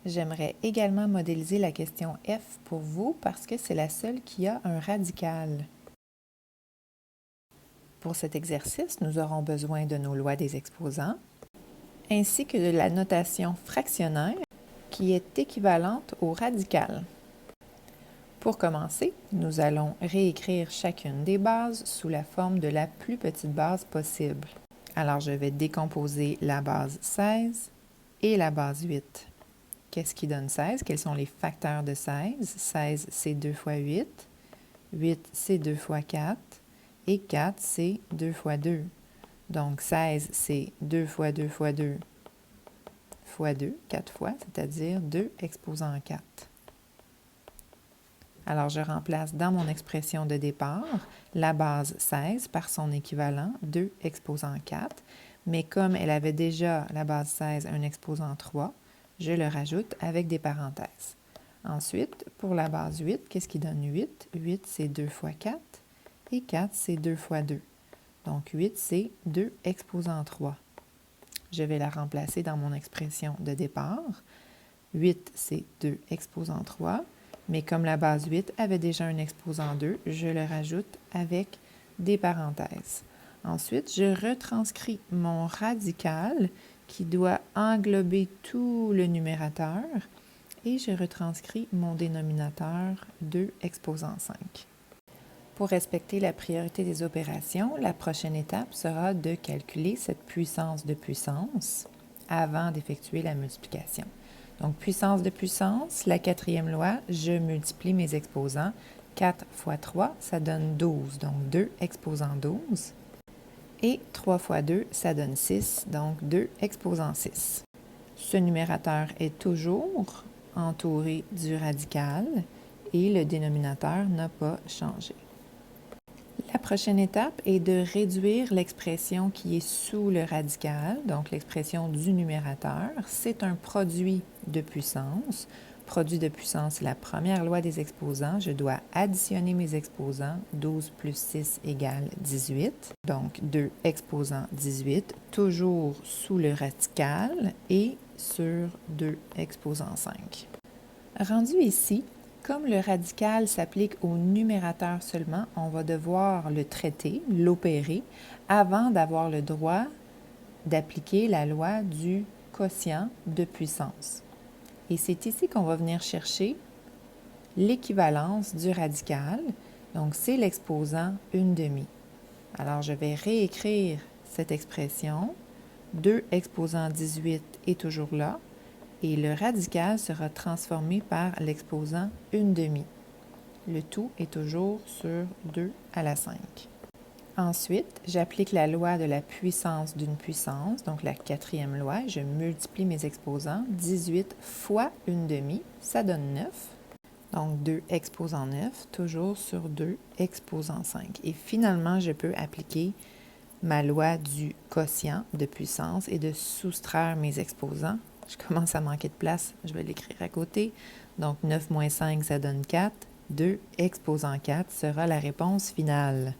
J'aimerais également modéliser la question F pour vous parce que c'est la seule qui a un radical. Pour cet exercice, nous aurons besoin de nos lois des exposants, ainsi que de la notation fractionnaire qui est équivalente au radical. Pour commencer, nous allons réécrire chacune des bases sous la forme de la plus petite base possible. Alors, je vais décomposer la base 16 et la base 8. Qu'est-ce qui donne 16? Quels sont les facteurs de 16? 16, c'est 2 fois 8. 8, c'est 2 fois 4. Et 4, c'est 2 fois 2. Donc, 16, c'est 2 fois 2 fois 2 fois 2, 4 fois, c'est-à-dire 2 exposant 4. Alors, je remplace dans mon expression de départ la base 16 par son équivalent 2 exposant 4. Mais comme elle avait déjà, la base 16, un exposant 3, je le rajoute avec des parenthèses. Ensuite, pour la base 8, qu'est-ce qui donne 8? 8, c'est 2 fois 4 et 4, c'est 2 fois 2. Donc, 8, c'est 2 exposant 3. Je vais la remplacer dans mon expression de départ. 8, c'est 2 exposant 3. Mais comme la base 8 avait déjà un exposant 2, je le rajoute avec des parenthèses. Ensuite, je retranscris mon radical qui doit englober tout le numérateur et je retranscris mon dénominateur 2 exposant 5. Pour respecter la priorité des opérations, la prochaine étape sera de calculer cette puissance de puissance avant d'effectuer la multiplication. Donc, puissance de puissance, la quatrième loi, je multiplie mes exposants. 4 fois 3, ça donne 12, donc 2 exposant 12. Et 3 fois 2, ça donne 6, donc 2 exposant 6. Ce numérateur est toujours entouré du radical et le dénominateur n'a pas changé. La prochaine étape est de réduire l'expression qui est sous le radical, donc l'expression du numérateur. C'est un produit de puissance. Produit de puissance, c'est la première loi des exposants. Je dois additionner mes exposants. 12 plus 6 égale 18. Donc, 2 exposant 18, toujours sous le radical et sur 2 exposant 5. Rendu ici, comme le radical s'applique au numérateur seulement, on va devoir le traiter, l'opérer, avant d'avoir le droit d'appliquer la loi du quotient de puissance. Et c'est ici qu'on va venir chercher l'équivalence du radical. Donc, c'est l'exposant 1/2. Alors, je vais réécrire cette expression. 2 exposant 18 est toujours là. Et le radical sera transformé par l'exposant 1/2. Le tout est toujours sur 2 à la 5. Ensuite, j'applique la loi de la puissance d'une puissance, donc la quatrième loi. Je multiplie mes exposants. 18 fois 1/2, ça donne 9. Donc 2 exposant 9, toujours sur 2 exposant 5. Et finalement, je peux appliquer ma loi du quotient de puissance et de soustraire mes exposants. Je commence à manquer de place, je vais l'écrire à côté. Donc, 9 moins 5, ça donne 4. 2 exposant 4 sera la réponse finale.